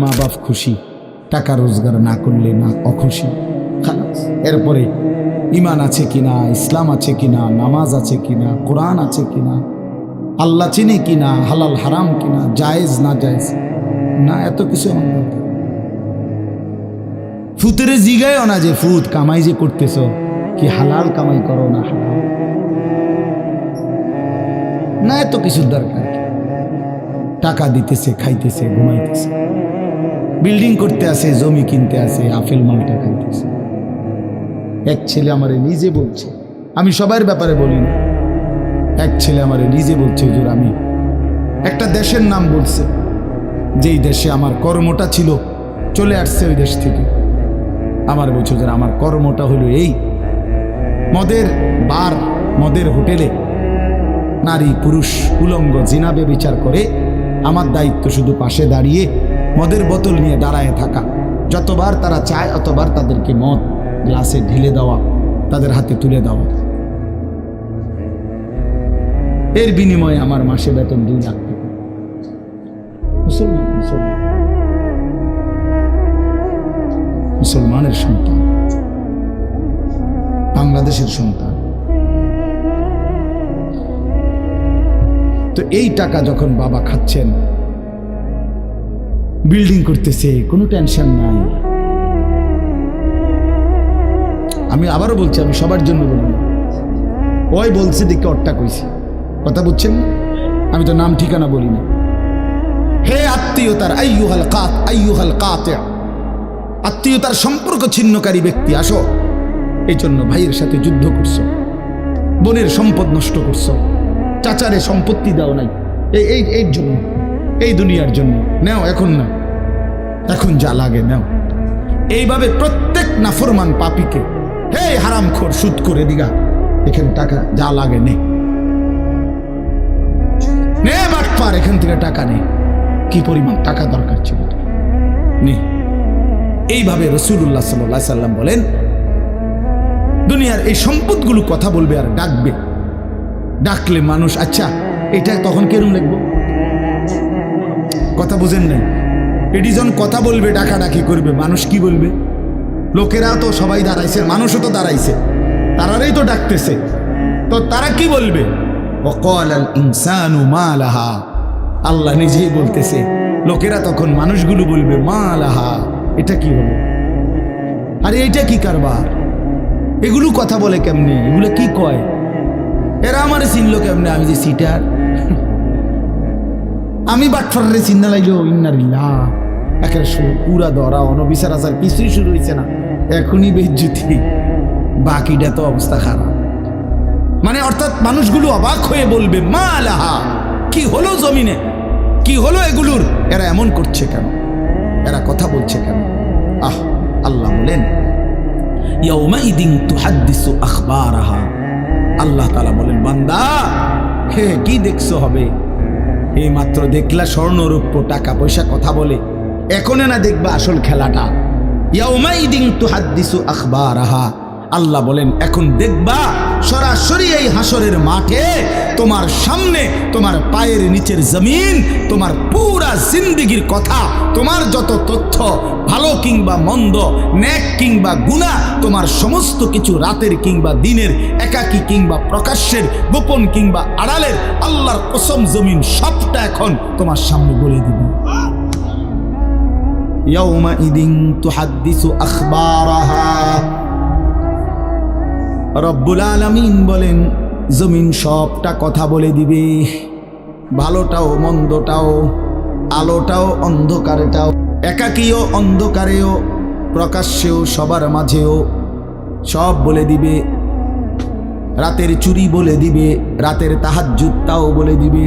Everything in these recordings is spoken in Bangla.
মা বাপ খুশি, টাকা রোজগার না করলে না অখুশি। খালাস। এরপরে ইমান আছে কিনা, ইসলাম আছে কিনা, নামাজ আছে কিনা, কোরআন আছে কিনা, আল্লাহ চিনি কিনা, হালাল হারাম কিনা, জায়েজ না জায়েজ না, এত কিছু আমার দরকার। ফুতের জিগায়ও না যে ফুত কামাই যে করতেছ কি হালাল কামাই করো না হারাম না, এত কিছুর দরকার কি? টাকা দিতেছে, খাইতেছে, ঘুমাইতেছে, বিল্ডিং করতে আসে, জমি কিনতে আসে, আপেল মালটা খাইতেছে। এক ছেলে আমারে নিজে বলছে, আমি সবার ব্যাপারে বলি না, এক ছেলে আমারে নিজে বলছে, হুজুর আমি একটা দেশের নাম বলছে, যেই দেশে আমার কর্মটা ছিল, চলে আসছে ওই দেশ থেকে। আমার বলছে হুজুর আমার কর্মটা হলো এই, মদের বার, মদের হোটেলে নারী পুরুষ উলঙ্গ জিনা ব্যভিচার করে, আমার দায়িত্ব শুধু পাশে দাঁড়িয়ে মদের বোতল নিয়ে দাঁড়ায় থাকা, যতবার তারা চায় অতবার তাদেরকে মদ গ্লাসে ঢেলে দেওয়া, তাদের হাতে তুলে দেওয়া। এর বিনিময়ে আমার মাসে বেতন 2 লাখ টাকা। মুসলমানের সন্তান, বাংলাদেশের সন্তান। তো এই টাকা যখন বাবা খাচ্ছেন, বিল্ডিং করতেছে, কোনো টেনশন নাই। আমি আবারও বলছি, আমি সবার জন্য বলি না, ওই বলছে দেখে অট্টা কইছি, কথা বুঝছেন? আমি তো নাম ঠিকানা বলি না। হে আত্মীয়তার আইয়ুহাল কাতি', আত্মীয়তার সম্পর্ক ছিন্নকারী ব্যক্তি, আসো। এই জন্য ভাইয়ের সাথে যুদ্ধ করছো, বোনের সম্পদ নষ্ট করছো, চাচারে সম্পত্তি দাও নাই, এই জন্য, এই দুনিয়ার জন্য নাও, এখন না, এখন যা লাগে নাও। এইভাবে প্রত্যেক নাফরমান পাপীকে, হে হারামখোর সুদ করে দিগা, এখানে টাকা যা লাগে নে, নে বাটপার, এখান থেকে টাকা নে, কি পরিমাণ টাকা দরকার ছিল নে। এইভাবে রাসূলুল্লাহ সাল্লাল্লাহু আলাইহি সাল্লাম বলেন, দুনিয়ার এই সম্পদগুলো কথা বলবে আর ডাকবে, ডাকলে মানুষ, আচ্ছা এটা তখন কেরম লিখবো? কথা বুঝেন নাই? এটি যখন কথা বলবে, ডাকাডাকি করবে, মানুষ কি বলবে? লোকেরা তো সবাই দাঁড়াইছে, মানুষও তো দাঁড়াইছে, তারাই তো ডাকতেছে, তো তারা কি বলবে? ওয়াকালাল ইনসানু মা লাহা, আল্লাহ নিজেই বলতেছে, লোকেরা তখন মানুষগুলো বলবে মা লাহা, এটা কি হলো? আরে এটা কি কারবার? এগুলো কথা বলে কেমনে? এগুলো কি কয়? এরা আমারে চিনলো কেমনে? আমি যে সিটার, আমি বাটফারে চিন্তা লাগলো, ইন্নারিল্লাহ, একের পুরা ধরা, অনবিচার আচার কিছুই শুরু হয়েছে না, এখনই বেজ্জুতি, বাকিটা তো অবস্থা খারাপ। মানে অর্থাৎ মানুষগুলো অবাক হয়ে বলবে মা লাহা, কি হলো জমিনে, কি হলো এগুলোর, এরা এমন করছে কেন, এরা কথা বলছে কেন? আল্লাহ বলেন ইয়াউমাইদিন তুহাদ্দিসু আখবারাহা, আল্লাহ তাআলা বলেন বান্দা হে কি দেখছো হবে, এই মাত্র দেখলা স্বর্ণ রূপ্য টাকা পয়সা কথা বলে, এখনে না দেখবা আসল খেলাটা। ইয়াউমাইদিন তুহাদ্দিসু আখবারাহা, আল্লাহ বলেন এখন দেখবা সরাসরি এই হাসরের মাঠে তোমার সামনে, তোমার পায়ের নিচের জমিন, তোমার পুরা জিন্দেগির কথা, তোমার যত তথ্য, ভালো কিংবা মন্দ, নেক কিংবা গুনাহ, তোমার সমস্ত কিছু, রাতের কিংবা দিনের, একাকী কিংবা প্রকাশ্যের, গোপন কিংবা আড়ালের, আল্লাহর কসম জমিন সবটা এখন তোমার সামনে বলে দিবে। ইয়াউমাইদিন তুহাদ্দিসু আখবারাহা, রব্বুল আলামিন বলেন জমিন সবটা কথা বলে দিবে, ভালোটাও মন্দটাও, আলোটাও অন্ধকারেটাও, একাকীও অন্ধকারেও, প্রকাশ্যেও সবার মাঝেও, সব বলে দিবে। রাতের চুরি বলে দিবে, রাতের তাহাজ্জুদটাও বলে দিবে,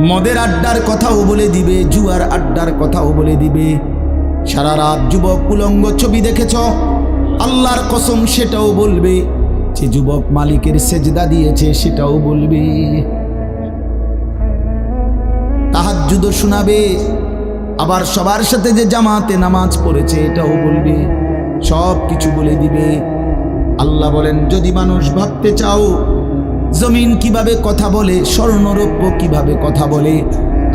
মদের আড্ডার কথাও বলে দিবে, জুয়ার আড্ডার কথাও বলে দিবে। সারা রাত যুবক উলঙ্গ ছবি দেখেছ, আল্লাহর কসম সেটাও বলবে, যে যুবক মালিকের সেজদা দিয়েছে সেটাও বলবে, তাহাজ্জুদও শোনাবে, আবার সবার সাথে যে জামাতে নামাজ পড়েছে এটাও বলবে, সব কিছু বলে দিবে। আল্লাহ বলেন যদি মানুষ ভাবতে চাও জমিন কিভাবে কথা বলে, স্বর্ণরৌপ্য কিভাবে কথা বলে,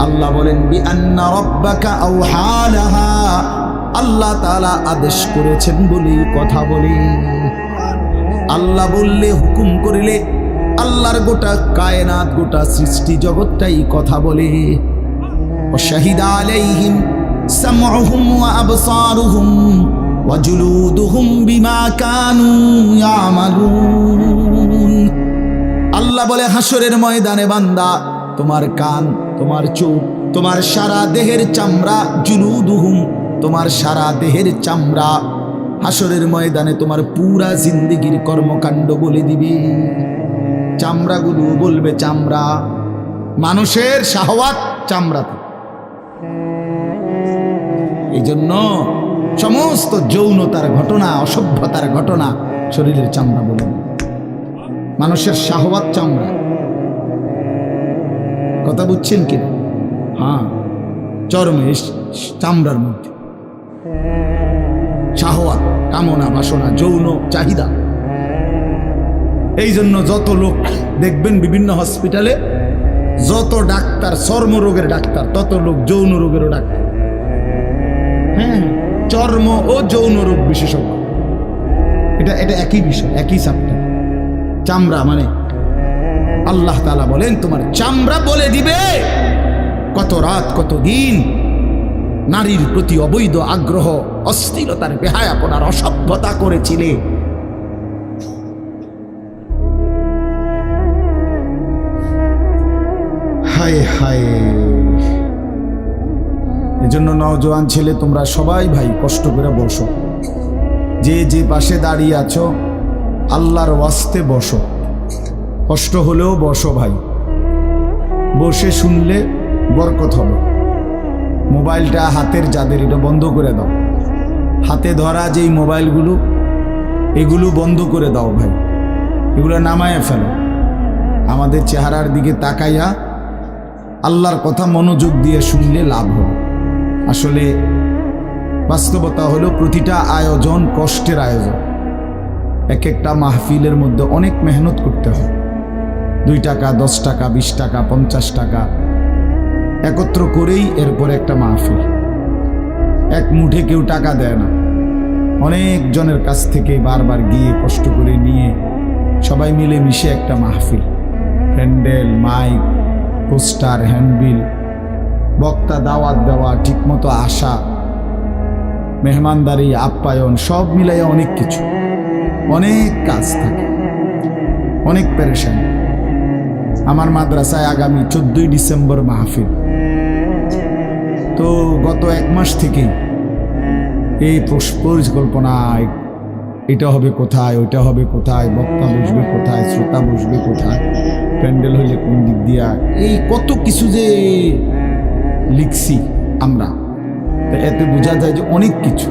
আল্লাহ বলেন বিআন্না রাব্বাকা আওহা লাহা, আল্লাহ তাআলা আদেশ করেছেন বলেই কথা বলি। আল্লাহ বললে, হুকুম করিলে আল্লাহর গোটা কায়নাত, গোটা সৃষ্টি জগৎটাই কথা বলে। ওয়াশাহিদা আলাইহিম সামউহুম ওয়া আবসারুহুম ওয়া জুলুদুহুম বিমা কানু ইয়ামালুন। আল্লাহ বলে, হাসরের ময়দানে বান্দা, তোমার কান, তোমার চোখ, তোমার সারা দেহের চামড়া, জুলুদুহুম, তোমার সারা দেহের চামড়া, হাসরের ময়দানে তোমার পুরা জিন্দেগির কর্মকাণ্ড বলে দিবে। চামড়াগুলো বলবে, চামড়া, মানুষের শাহওয়াত চামড়াতে। এই জন্য সমস্ত যৌনতার ঘটনা, অসভ্যতার ঘটনা শরীরের চামড়া বলে। মানুষের শাহওয়াত চামড়া। কথা বুঝছেন কি? হ্যাঁ, চর্মে, চামড়ার মধ্যে শাহওয়াত, কামনা, বাসনা, যৌন চাহিদা। এই জন্য যত লোক দেখবেন বিভিন্ন হসপিটালে, যত ডাক্তার চর্মরোগের ডাক্তার, তত লোক যৌন রোগেরও ডাক্তার। হ্যাঁ, চর্ম ও যৌন রোগ বিশেষজ্ঞ। এটা একই বিষয়, একই চ্যাপ্টার। চামড়া মানে আল্লাহ তাআলা বলেন, তোমার চামড়া বলে দিবে কত রাত, কত দিন নারীর প্রতি অবৈধ আগ্রহ, অস্থিরতার, বেহায়াপনার, অসভ্যতা করেছিলে। হায় হায়। এজন্য নওজোয়ান ছেলে, তোমরা সবাই ভাই কষ্ট করে বসো। যে যে পাশে দাঁড়িয়ে আছো, আল্লাহর ওয়াস্তে বসো। কষ্ট হলেও বসো ভাই, বসে শুনলে বরকত হবে। মোবাইলটা হাতের যাদের, এটা বন্ধ করে দাও। হাতে ধরা যেই মোবাইলগুলো, এগুলো বন্ধ করে দাও ভাই, এগুলো নামায় ফেলো। আমাদের চেহারার দিকে তাকাইয়া আল্লাহর কথা মনোযোগ দিয়ে শুনলে লাভ হবে। আসলে বাস্তবতা হলো, প্রতিটা আয়োজন কষ্টের আয়োজন। এক একটা মাহফিলের মধ্যে অনেক মেহনত করতে হয়। 2 টাকা, 10 টাকা, 20 টাকা, 50 টাকা একত্র করেই এরপর একটা মাহফিল। এক মুঠে কেউ টাকা দেয় না, অনেক জনের কাছ থেকে বারবার গিয়ে কষ্ট করে নিয়ে সবাই মিলে মিশে একটা মাহফিল। প্যান্ডেল, মাইক, পোস্টার, হ্যান্ডবিল, বক্তা, দাওয়াত দেওয়া, ঠিকমতো আসা, মেহমানদারি, আপ্যায়ন, সব মিলাইয়া অনেক কিছু, অনেক কাজ থাকে, অনেক পেরেশানি। আমার মাদ্রাসায় আগামী 14ই ডিসেম্বর মাহফিল। তো গত 1 মাস থেকেই এই পরিকল্পনা, এটা হবে কোথায়, ওইটা হবে কোথায়, বক্তা বসবে কোথায়, শ্রোতা বসবে কোথায়, প্যান্ডেল হইলে কোন দিক দিয়া, এই কত কিছু যে লিখছি আমরা। এতে বোঝা যায় যে অনেক কিছু।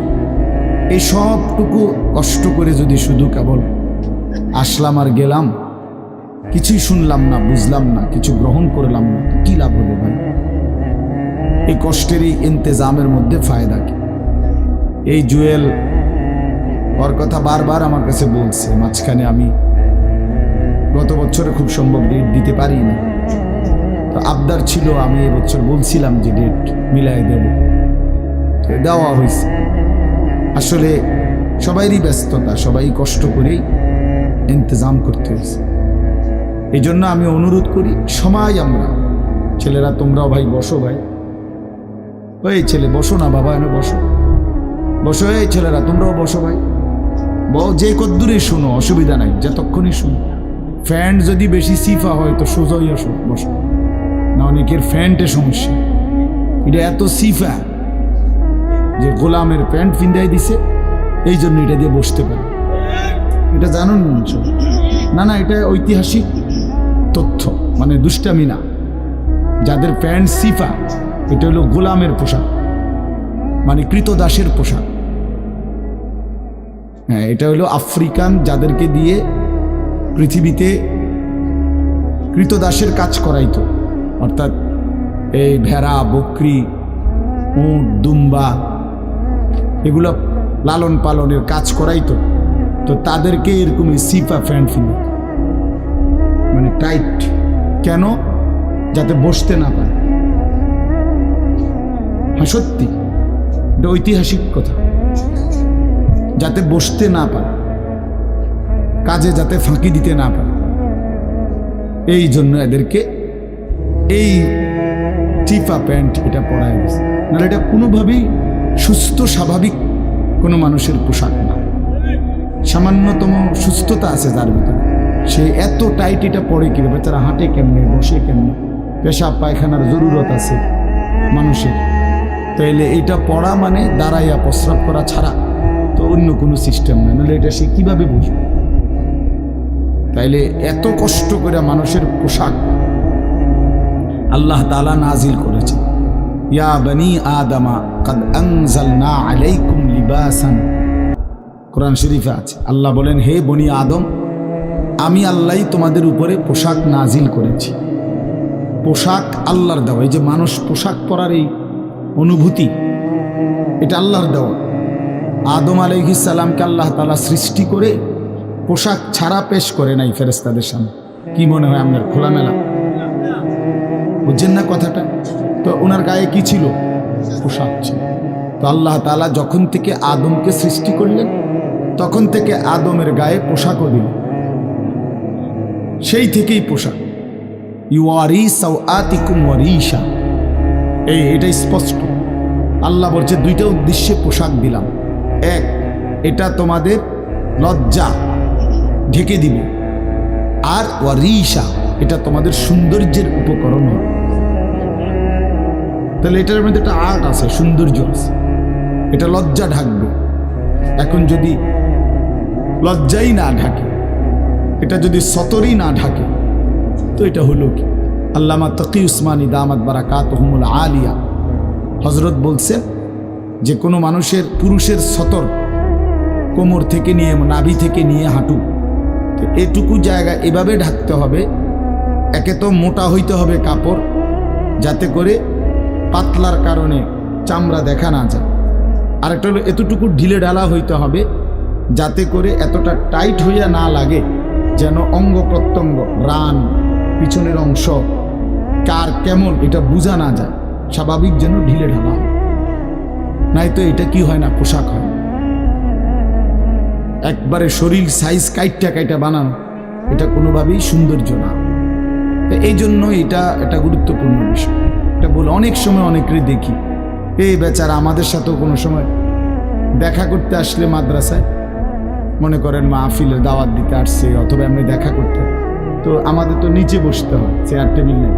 এই সবটুকু কষ্ট করে যদি শুধু কেবল আসলাম আর গেলাম, কিছুই শুনলাম না, বুঝলাম না, কিছু গ্রহণ করলাম না, কি লাভ হলো ভাই? এই কষ্টের এই ইন্তেজামের মধ্যে ফায়দা কি? এই জুয়েল ওর কথা বারবার আমার কাছে বলছে। মাঝখানে আমি গত বছরে খুব সম্ভব ডেট দিতে পারি না, তো আবদার ছিল, আমি এবছর বলছিলাম যে ডেট মিলাই দেব, দেওয়া হয়েছে। আসলে সবাইরই ব্যস্ততা, সবাই কষ্ট করেই ইন্তজাম করতে হয়েছে। এই জন্য আমি অনুরোধ করি, সময় আমরা ছেলেরা, তোমরাও ভাই বসো ভাই। ওই ছেলে বসো না বাবা, এনে বসো, বসো। এই ছেলেরা তোমরাও বসো ভাই, যে কদ্দূরে শুনো, অসুবিধা নাই, যতক্ষণই শুনো। ফ্যান্ট যদি বেশি সিফা হয় তো সোজাই আসো, বসো না। অনেকের ফ্যান্টে সমস্যা, এটা এত সিফা যে গোলামের প্যান্ট ফিন্দাই দিছে, এই জন্য এটা দিয়ে বসতে পারে। এটা জানুন না? না, এটা ঐতিহাসিক তথ্য, মানে দুষ্টামি না। যাদের প্যান্ট সিফা, এটা হলো গোলামের পোশাক, মানে কৃতদাসের পোশাক। হ্যাঁ, এটা হলো আফ্রিকান, যাদেরকে দিয়ে পৃথিবীতে কৃতদাসের কাজ করাইতো, অর্থাৎ এই ভেড়া, বকরি, উট, দুম্বা, এগুলো লালন পালনের কাজ করাইতো। তো তাদেরকে এরকম সিফা প্যান্ট ফিরে, মানে টাইট, কেন? যাতে বসতে না পারে। হ্যাঁ সত্যি, এটা ঐতিহাসিক কথা। যাতে বসতে না পারে, কাজে যাতে ফাঁকি দিতে না পারে, এই জন্য এদেরকে এই চিপা প্যান্ট এটা পরায় দিয়েছে। নাহলে এটা কোনোভাবেই সুস্থ স্বাভাবিক কোনো মানুষের পোশাক না। সামান্যতম সুস্থতা আছে যার ভিতরে, সে এত টাইট এটা পরে কি বেচারা হাঁটে কেমনে, বসে কেমনে, পেশাব পায়খানার জরুরত আছে মানুষের, তাইলে এটা পড়া মানে দাঁড়াইয়া প্রস্রাব করা ছাড়া তো অন্য কোনো সিস্টেম নেই, নাহলে এটা সে কিভাবে বুঝবে? তাইলে এত কষ্ট করে মানুষের পোশাক আল্লাহ তাআলা নাজিল করেছে। ইয়া বনি আদমা কাদ আনজালনা আলাইকুম লিবাসান, কোরআন শরীফে আছে। আল্লাহ বলেন, হে বনি আদম, আমি আল্লাহই তোমাদের উপরে পোশাক নাজিল করেছি। পোশাক আল্লাহর দেওয়া। এই যে মানুষ পোশাক পরার এই অনুভূতি, এটা আল্লাহর দেওয়া। আদম আলাইহিস সালামকে আল্লাহ তাআলা সৃষ্টি করে পোশাক ছাড়া পেশ করে নাই ফেরেশতাদের সামনে। কি মনে হয় আপনার? খোলামেলা, বুঝছেন না কথাটা? তো ওনার গায়ে কি ছিল? পোশাক ছিল। তো আল্লাহ তাআলা যখন থেকে আদমকে সৃষ্টি করলেন, তখন থেকে আদমের গায়ে পোশাকও দিল। সেই থেকেই পোশাক। ইউয়ারি সাওআতিকুম ওয়ারিশা, এটা স্পষ্ট। আল্লাহ বলছে দুইটা উদ্দেশ্যে পোশাক দিলাম। এক, এটা তোমাদের লজ্জা ঢেকে দিবে, আর ওয়ারিশা, এটা তোমাদের সৌন্দর্যের উপকরণ হবে। তাহলে এটার মধ্যে একটা আর্ট আছে, সৌন্দর্য আছে। এটা লজ্জা ঢাকবে। এখন যদি লজ্জাই না ঢাকে, এটা যদি সতরই না ঢাকে, তো এটা হলো কি? আল্লামা তকি উসমানী দামাত বারাকাতুহুমুল আলিয়া হযরত বলছেন যে কোনো মানুষের, পুরুষের সতর কোমর থেকে নিয়ে, নাভি থেকে নিয়ে হাঁটু, তো এটুকু জায়গা এভাবে ঢাকতে হবে। একে তো মোটা হইতে হবে কাপড়, যাতে করে পাতলার কারণে চামড়া দেখা না যায়। আরেকটা হলো এতটুকু ঢিলে ঢালা হইতে হবে, যাতে করে এতটা টাইট হইয়া না লাগে, যেন অঙ্গ প্রত্যঙ্গ, রান, পিছনের অংশ কার কেমন এটা বোঝা না যায়, স্বাভাবিক যেন ঢিলে ঢালা হয়। নাই তো এটা কি হয় না, পোশাক হয়। একবারে শরীর সাইজ কাইটা বানানো, এটা কোনোভাবেই সৌন্দর্য না। এই জন্য এটা গুরুত্বপূর্ণ বিষয়। এটা বলে অনেক সময় অনেকেরই দেখি, এই বেচারা আমাদের সাথেও কোনো সময় দেখা করতে আসলে মাদ্রাসায়, মনে করেন মাহফিলের দাওয়াত দিতে আসছে, অথবা এমনি দেখা করতে, তো আমাদের তো নিচে বসতে হয়, চেয়ার টেবিল নেই।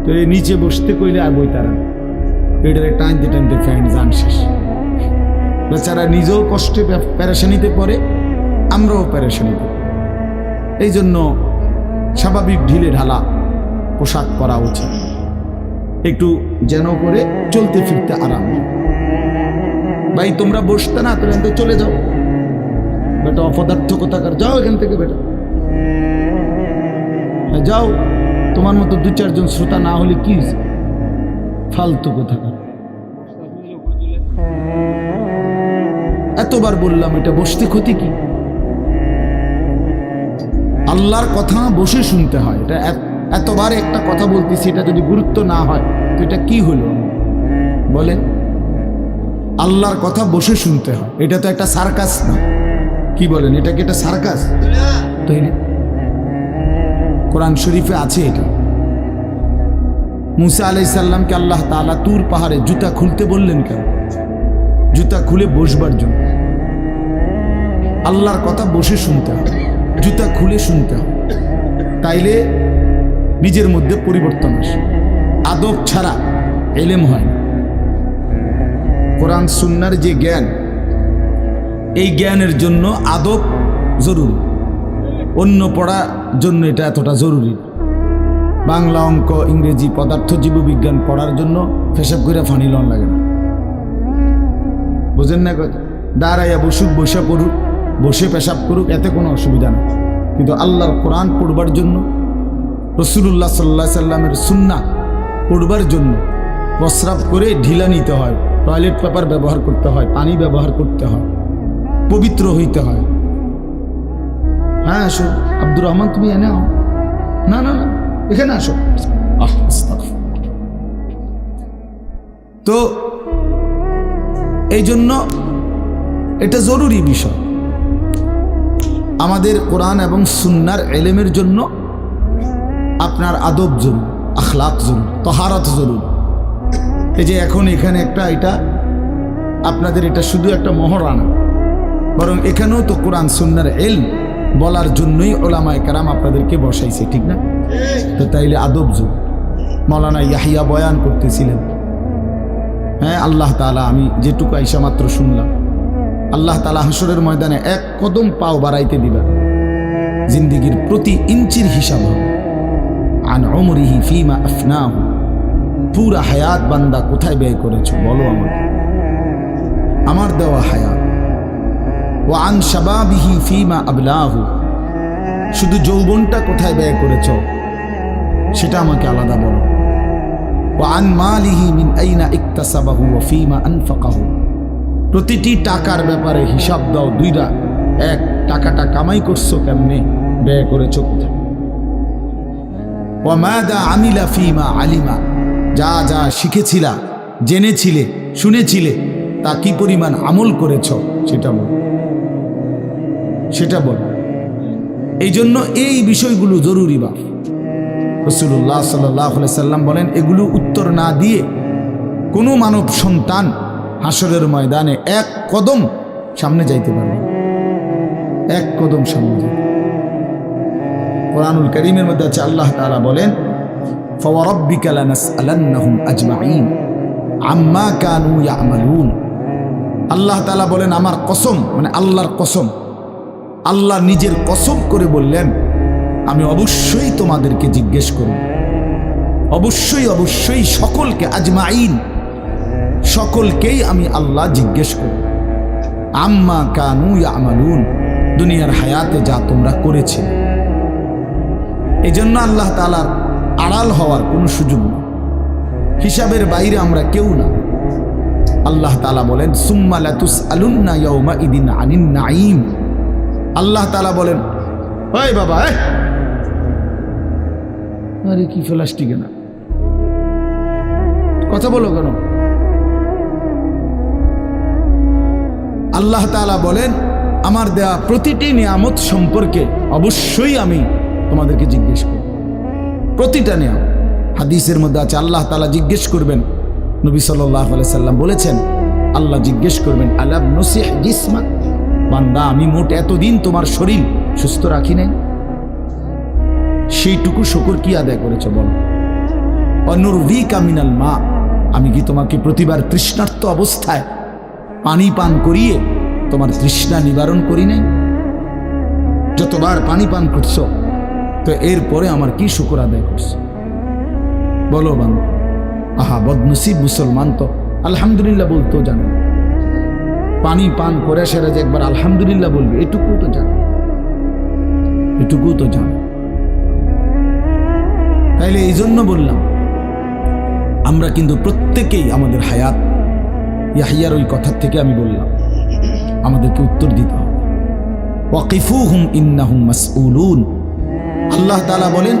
তো এই নিচে বসতে কইলে আর বই তারা পেটারে টানতে টানতে ফ্যান যান শেষ। বেচারা নিজেও কষ্টে প্যারেশানিতে পড়ে, আমরাও প্যারেশানিতে। এই জন্য স্বাভাবিক ঢিলে ঢালা পোশাক পরা উচিত, একটু যেন করে চলতে ফিরতে আরাম। ভাই তোমরা বসতে না, তোমরা তো চলে যাও বেটা, অপদার্থ কোথাকার, যাও এখান থেকে বেটা, যাও। তোমার মতো দু চারজন শ্রোতা না হলে কি ফালতু কোথাকার। এতবার বললাম, এটা বসতে ক্ষতি কি? আল্লাহর কথা বসে শুনতে হয়। এটা এতবার একটা কথা বলতেছি, এটা যদি গুরুত্ব না হয় তো এটা কি হলো বলেন? আল্লাহর কথা বসে শুনতে হয়, এটা তো একটা সার্কাস না। কি বলেন, এটা কি একটা সার্কাস? তাই না? কোরআন শরীফে আছে এটা। মুসা আলাইহিস সালামকে আল্লাহ তাআলা তুর পাহাড়ে জুতা খুলতে বললেন কেন? জুতা খুলে বসবার জন্য। আল্লাহর কথা বসে শুনতে হবে, জুতা খুলে শুনতে হবে, তাইলে নিজের মধ্যে পরিবর্তন আসে। আদব ছাড়া এলেম হয় না। কোরআন সুন্নাহর যে জ্ঞান, এই জ্ঞানের জন্য আদব জরুরি। অন্য পড়ার জন্য এটা এতটা জরুরি। বাংলা, অঙ্ক, ইংরেজি, পদার্থ, জীববিজ্ঞান পড়ার জন্য পেশাব করে ফানি লন লাগে না। বুঝেন না কথা? দাঁড়াইয়া বসুক, বসে পড়ুক, বসে পেশাব করুক, এতে কোনো অসুবিধা নেই। কিন্তু আল্লাহর কোরআন পড়বার জন্য, রাসূলুল্লাহ সাল্লাল্লাহু আলাইহি সাল্লামের সুন্নাহ পড়বার জন্য প্রস্রাব করে ঢিলা নিতে হয়, টয়লেট পেপার ব্যবহার করতে হয়, পানি ব্যবহার করতে হয়, পবিত্র হইতে হয়। হ্যাঁ আসো আব্দুর রহমান, তুমি এনে আও। না না না, এখানে আসো। তো এই জন্য এটা জরুরি বিষয়। আমাদের কোরআন এবং সুন্নার এলেমের জন্য আপনার আদব জরুরি, আখলাক জরুরি, তহারত জরুরি। এই যে এখন এখানে একটা এটা আপনাদের এটা শুধু একটা মহরানা, বরং এখানেও তো কোরআন সুন্নার এলম বলার জন্যই ওলামায়ে কেরাম আপনাদেরকে বসাইছে, ঠিক না? তো তাইলে আদব জরুরি। মৌলানা ইয়াহিয়া বয়ান করতেছিলেন, হ্যাঁ, আল্লাহ তাআলা, আমি যেটুকু আইসা মাত্র শুনলাম, আল্লাহ তাআলা হাসরের ময়দানে এক কদম পাও বাড়াইতে দিবেন, জিন্দিগির প্রতি ইঞ্চির হিসাব হবে। আন উমরিহি ফিমা আফনাহু, পুরা হায়াত বান্দা কোথায় ব্যয় করেছো বলো আমাকে, আমার দেওয়া হায়াত। ওয়া আন শাবাবিহি ফিমা আবলাহু, শুধু যৌবনটা কোথায় ব্যয় করেছো সেটা আমাকে আলাদা বলো। ওয়া আন মালিহি মিন আইনা ইকতাসাবাহু ওয়া ফিমা আনফাকাহু, প্রতিটি টাকার ব্যাপারে হিসাব দাও দুইটা। এক, টাকাটা কামাই করছো কেমনে, ব্যয় করেছো কোথায়। ওয়া মাদা আমিলা ফিমা আলিমা, যা যা শিখেছিলা, জেনেছিলে, শুনেছিলে, তা কি পরিমাণ আমল করেছো সেটা বল, সেটা বল। এই জন্য এই বিষয়গুলো জরুরি। বা রাসূলুল্লাহ সাল্লাল্লাহু আলাইহি সাল্লাম বলেন, এগুলো উত্তর না দিয়ে কোনো মানব সন্তান হাসরের ময়দানে এক কদম সামনে যাইতে পারবে, এক কদম সামনে যাইতে। কোরআনুল কারীমের মধ্যে আছে, আল্লাহ তাআলা বলেন, ফাওয়ারাব্বিকা লানাসআলান্নাহুম আজমাইন আম্মা কানু ইয়ামালুন। আল্লাহ তাআলা বলেন, আমার কসম, মানে আল্লাহর কসম, আল্লাহ নিজের কসম করে বললেন, আমি অবশ্যই তোমাদেরকে জিজ্ঞেস করব, অবশ্যই অবশ্যই সকলকে, আজমাইন, সকলকেই আমি আল্লাহ জিজ্ঞেস করব, আম্মা কানু ইয়ামালুন, দুনিয়ার হায়াতে যা তোমরা করেছিলে। এই জন্য আল্লাহ তাআলার আড়াল হওয়ার কোনো সুযোগ নেই, হিসাবের বাইরে আমরা কেউ না। আল্লাহ তাআলা বলেন, সুম্মা লাতুসআলুন্না ইয়াউমা ইদিন আনিন নাঈম। আল্লাহ তাআলা বলেন, ওই বাবা, আরে কি প্লাস্টিকে না কথা বলো কেন? আল্লাহ তাআলা বলেন, আমার দেয়া প্রতিটি নিয়ামত সম্পর্কে অবশ্যই আমি তোমাদেরকে জিজ্ঞেস করব, প্রতিটা নিয়ামত। হাদিসের মধ্যে আছে, আল্লাহ তাআলা জিজ্ঞেস করবেন, নবী সাল্লাল্লাহু আলাইহি সাল্লাম বলেছেন, আল্লাহ জিজ্ঞেস করবেন, আলাম নুসিহ জিসমাক, বান্দা আমি মোট এতদিন তোমার শরীর সুস্থ রাখি নাই, সেইটুকু শুকর কি আদায় করেছো বলো। অনুরভিকা মিনাল মা, আমি কি তোমাকে প্রতিবার তৃষ্ণার্ত অবস্থায় পানি পান করিয়ে তোমার তৃষ্ণা নিবারণ করি নাই? যতবার পানি পান করছো, তো এরপরে আমার কি শুকর আদায় করছো বলো বান্দা। আহা, বদনসিব মুসলমান তো আলহামদুলিল্লাহ বলতেও জানে, পানি পান করে সেরা যে একবার আলহামদুলিল্লাহ বলবে, এটুকু তো জানে, এটুকু তো জানে। তাইলে এই জন্য বললাম, আমরা কিন্তু প্রত্যেকেই আমাদের হায়াত, ইয়াহিয়ার ওই কথার থেকে আমি বললাম, আমাদেরকে উত্তর দিতে হবে। ওয়াকিফুহুম ইন্নাহুম মাসউলুন। আল্লাহ তাআলা বলেন,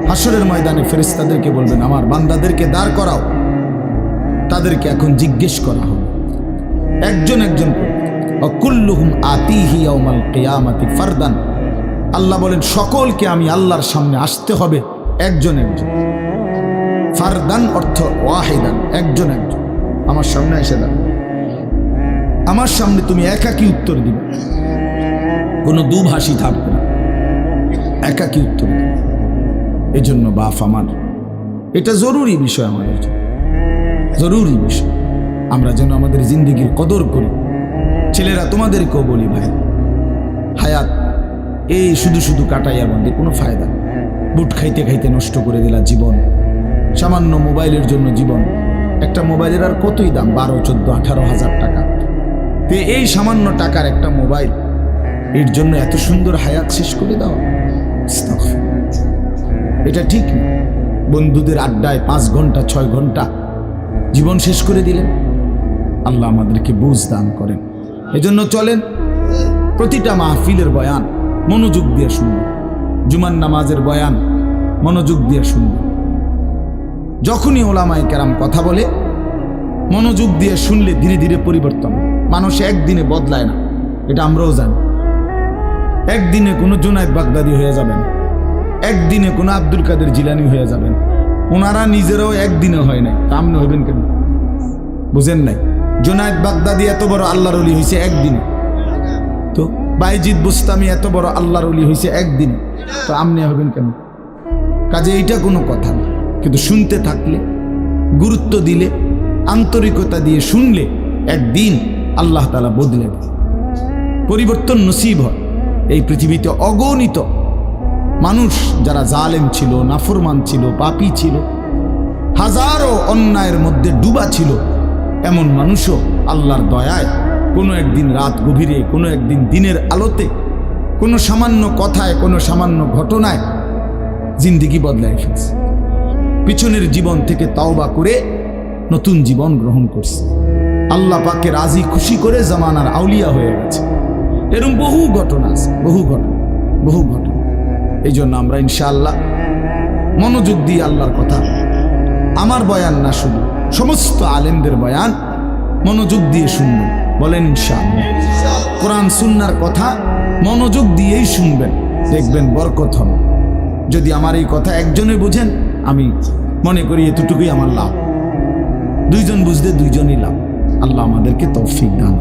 হাসরের ময়দানে ফেরেশতাদেরকে বলবেন, আমার বান্দাদেরকে দাঁড় করাও, তাদেরকে এখন জিজ্ঞেস করা হবে একজন একজন করে। ওয়াকুল্লুহুম আতিহি ইয়াউমাল কিয়ামাতি ফারদান। আল্লাহ বলেন, সকলকে আমি আল্লাহর সামনে আসতে হবে একজন একজন। ফারদান অর্থ ওয়াহিদান, একজন একজন আমার সামনে এসে দাঁড়াও, আমার সামনে তুমি একাকী উত্তর দিবে, কোনো দুভাষী থাকবে না, একাকী উত্তর দিবে। এজন্য বাপ আমার, এটা জরুরি বিষয়, আমাদের জন্য জরুরি বিষয়। আমরা যেন আমাদের জিন্দেগির কদর করি। ছেলেরা, তোমাদেরকেও বলি, ভাই, হায়াত এই শুধু শুধু কাটাইয়া বন্ধে কোনো ফায়দা নেই। বুট খাইতে খাইতে নষ্ট করে দিলা জীবন, সামান্য মোবাইলের জন্য জীবন। একটা মোবাইলের আর কতই দাম, 12, 14, 18 হাজার টাকা। তো এই সামান্য টাকার একটা মোবাইল, এর জন্য এত সুন্দর হায়াত শেষ করে দাও, এটা ঠিক না। বন্ধুদের আড্ডায় 5 ঘন্টা 6 ঘন্টা জীবন শেষ করে দিলেন। আল্লাহ আমাদেরকে বুঝ দান করেন। এজন্য চলেন, প্রতিটা মাহফিলের বয়ান মনোযোগ দিয়ে শুনবেন, জুমার নামাজের বয়ান মনোযোগ দিয়ে শুনবেন। যখনই ওলামায়ে কেরাম কথা বলে, মনোযোগ দিয়ে শুনলে ধীরে ধীরে পরিবর্তন। মানুষ একদিনে বদলায় না, এটা আমরাও জানি। একদিনে কোনো জুনায়েদ বাগদাদি হয়ে যাবেন, একদিনে কোনো আব্দুল কাদের জিলানি হয়ে যাবেন। ওনারা নিজেরাও একদিনে হয় নাই, তা আপনি হইবেন কেন? বুঝেন নাই? জুনায়েদ বাগদাদি এত বড় আল্লাহর ওলি হয়েছে একদিনে, তো বাইজিদ বুস্তামি এত বড় আল্লাহর ওলি হয়েছে একদিনে, তো আপনি হবেন কেন? কাজে এইটা কোনো কথা না। কিন্তু শুনতে থাকলে, গুরুত্ব দিলে, আন্তরিকতা দিয়ে শুনলে একদিন আল্লাহ তাআলা বদলে দেয়, পরিবর্তন নসিব হয়। এই পৃথিবীতে অগণিত মানুষ যারা জালেম ছিল, নাফরমান ছিল, পাপী ছিল, হাজারো অন্যায়ের মধ্যে ডুবা ছিল, এমন মানুষও আল্লাহর দয়ায় কোনো একদিন রাত গভীরে, কোনো একদিন দিনের আলোতে, কোনো সামান্য কথায়, কোনো সামান্য ঘটনায় জিন্দেগি বদলায় ফেলছে। পিছনের জীবন থেকে তাওবা করে নতুন জীবন গ্রহণ করছে, আল্লাহ পাককে রাজি খুশি করে জামানার আউলিয়া হয়ে গেছে। এরকম বহু ঘটনা আছে, বহু ঘটনা। এই জন্য আমরা ইনশাআল্লাহ মনোযোগ দিয়ে আল্লাহর কথা, আমার বয়ান না শুধু সমস্ত আলেমদের বয়ান মনোযোগ দিয়ে শুনবেন। বলেন ইনশাআল্লাহ। কোরআন সুন্নাহর কথা মনোযোগ দিয়েই শুনবেন, দেখবেন বরকত হবে। যদি আমার এই কথা একজনে বুঝেন, আমি মনে করি এতটুকুই আমার লাভ। দুইজন বুঝলে দুইজনই লাভ। আল্লাহ আমাদেরকে তৌফিক দান।